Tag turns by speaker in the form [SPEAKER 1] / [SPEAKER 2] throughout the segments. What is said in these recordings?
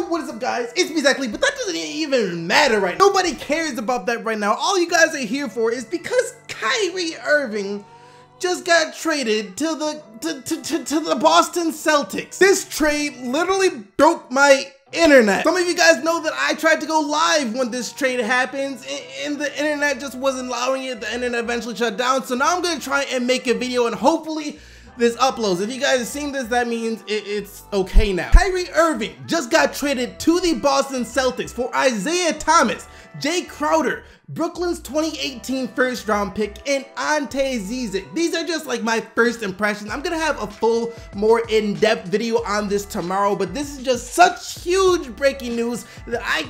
[SPEAKER 1] what is up, guys? It's me, exactly, but that doesn't even matter right now. Nobody cares about that right now. All you guys are here for is because Kyrie Irving just got traded to the Boston Celtics. This trade literally broke my internet. Some of you guys know that I tried to go live when this trade happens and the internet just wasn't allowing it. The internet eventually shut down. So now I'm gonna try and make a video and hopefully this uploads. If you guys have seen this, that means it's okay now. Kyrie Irving just got traded to the Boston Celtics for Isaiah Thomas, Jay Crowder, Brooklyn's 2018 first round pick, and Ante Zizic. These are just like my first impressions. I'm gonna have a full, more in-depth video on this tomorrow, but this is just such huge breaking news that I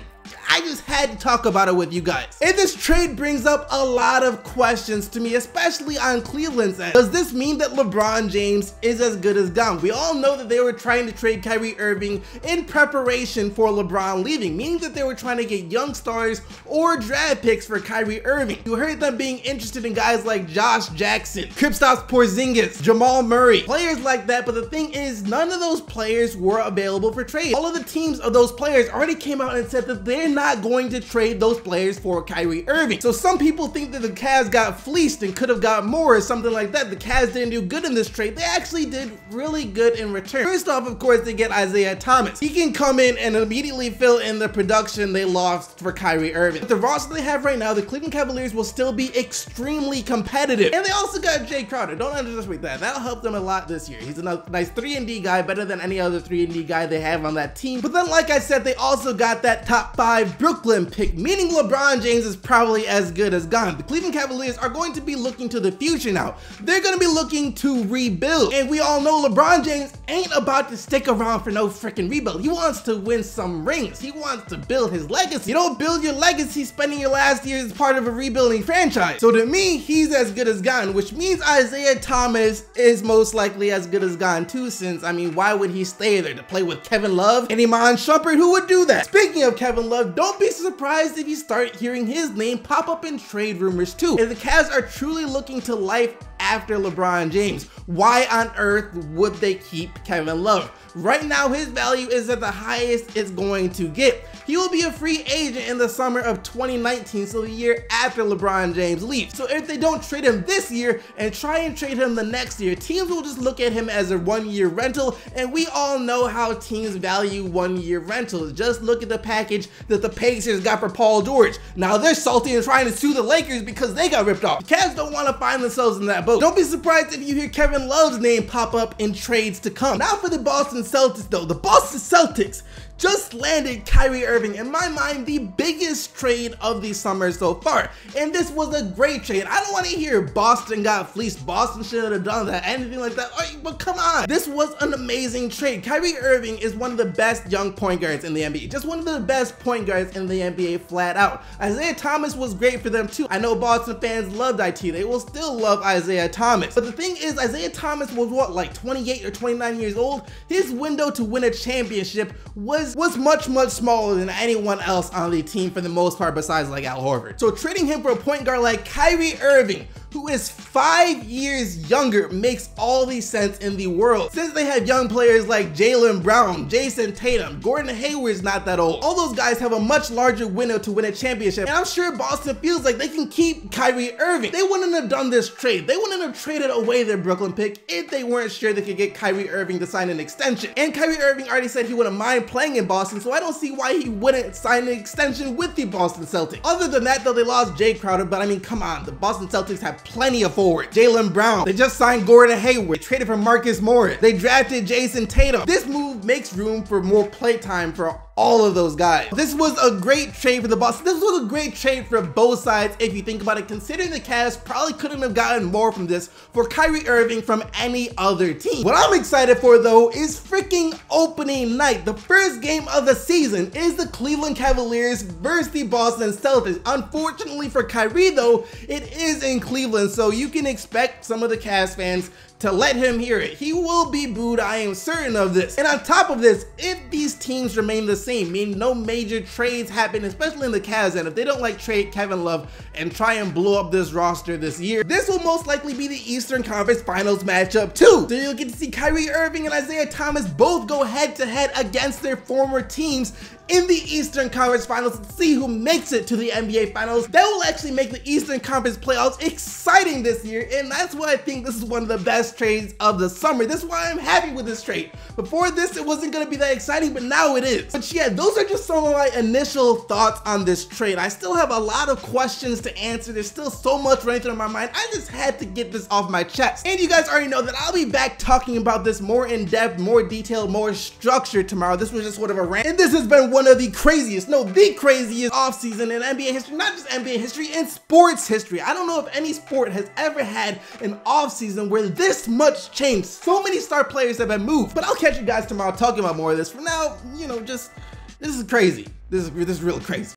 [SPEAKER 1] just had to talk about it with you guys. And this trade brings up a lot of questions to me, especially on Cleveland's end. Does this mean that LeBron James is as good as gone? We all know that they were trying to trade Kyrie Irving in preparation for LeBron leaving, meaning that they were trying to get young stars or draft picks for Kyrie Irving. You heard them being interested in guys like Josh Jackson, Kristaps Porzingis, Jamal Murray, players like that, but the thing is, none of those players were available for trade. All of the teams of those players already came out and said that they're not going to trade those players for Kyrie Irving. So some people think that the Cavs got fleeced and could have got more or something like that. The Cavs didn't do good in this trade. They actually did really good in return. First off, of course, they get Isaiah Thomas. He can come in and immediately fill in the production they lost for Kyrie Irving. With the roster they have right now, the Cleveland Cavaliers will still be extremely competitive. And they also got Jay Crowder. Don't underestimate that. That'll help them a lot this year. He's a nice 3-and-D guy, better than any other 3-and-D guy they have on that team. But then, like I said, they also got that top 5 Brooklyn pick, meaning LeBron James is probably as good as gone. The Cleveland Cavaliers are going to be looking to the future now. They're going to be looking to rebuild. And we all know LeBron James ain't about to stick around for no freaking rebuild. He wants to win some rings. He wants to build his legacy. You don't build your legacy spending your last year as part of a rebuilding franchise. So to me, he's as good as gone, which means Isaiah Thomas is most likely as good as gone too, since, I mean, why would he stay there? To play with Kevin Love and Iman Shumpert? Who would do that? Speaking of Kevin Love, don't be surprised if you start hearing his name pop up in trade rumors too. If the Cavs are truly looking to life after LeBron James, why on earth would they keep Kevin Love? Right now, his value is at the highest it's going to get. He will be a free agent in the summer of 2019, so the year after LeBron James leaves. So if they don't trade him this year and try and trade him the next year, teams will just look at him as a one-year rental, and we all know how teams value one-year rentals. Just look at the package that the Pacers got for Paul George. Now they're salty and trying to sue the Lakers because they got ripped off. The Cavs don't want to find themselves in that boat. Don't be surprised if you hear Kevin Love's name pop up in trades to come. Now for the Boston Celtics though. The Boston Celtics just landed Kyrie Irving, in my mind, the biggest trade of the summer so far. And this was a great trade. I don't want to hear Boston got fleeced. Boston shouldn't have done that, anything like that. But come on. This was an amazing trade. Kyrie Irving is one of the best young point guards in the NBA. Just one of the best point guards in the NBA flat out. Isaiah Thomas was great for them too. I know Boston fans loved IT. They will still love Isaiah Thomas. But the thing is, Isaiah Thomas was what, like 28 or 29 years old? His window to win a championship was much smaller than anyone else on the team for the most part, besides like Al Horford. So trading him for a point guard like Kyrie Irving, who is 5 years younger, makes all the sense in the world. Since they have young players like Jaylen Brown, Jason Tatum, Gordon Hayward's not that old. All those guys have a much larger window to win a championship, and I'm sure Boston feels like they can keep Kyrie Irving. They wouldn't have done this trade. They wouldn't have traded away their Brooklyn pick if they weren't sure they could get Kyrie Irving to sign an extension. And Kyrie Irving already said he wouldn't mind playing in Boston, so I don't see why he wouldn't sign an extension with the Boston Celtics. Other than that though, they lost Jay Crowder, but I mean, come on, the Boston Celtics have plenty of forward. Jaylen Brown. They just signed Gordon Hayward. They traded for Marcus Morris. They drafted Jason Tatum. This move makes room for more playtime for all of those guys. This was a great trade for the Boston. This was a great trade for both sides if you think about it, considering the Cavs probably couldn't have gotten more from this for Kyrie Irving from any other team. What I'm excited for though is freaking opening night. The first game of the season is the Cleveland Cavaliers versus the Boston Celtics. Unfortunately for Kyrie though, it is in Cleveland, so you can expect some of the Cavs fans to let him hear it. He will be booed, I am certain of this. And on top of this, if these teams remain the same, meaning no major trades happen, especially in the Cavs, and if they don't like trade Kevin Love and try and blow up this roster this year, this will most likely be the Eastern Conference Finals matchup too. So you'll get to see Kyrie Irving and Isaiah Thomas both go head to head against their former teams in the Eastern Conference Finals to see who makes it to the NBA Finals. That will actually make the Eastern Conference playoffs exciting this year, and that's why I think this is one of the best trades of the summer. This is why I'm happy with this trade. Before this, it wasn't going to be that exciting, but now it is. But yeah, those are just some of my initial thoughts on this trade. I still have a lot of questions to answer. There's still so much running through my mind. I just had to get this off my chest. And you guys already know that I'll be back talking about this more in depth, more detailed, more structured tomorrow. This was just sort of a rant, and this has been one of the craziest, no, the craziest offseason in NBA history, not just NBA history, in sports history. I don't know if any sport has ever had an offseason where this much changed. So many star players have been moved. But I'll catch you guys tomorrow talking about more of this. For now, you know, just, this is crazy. This is real crazy.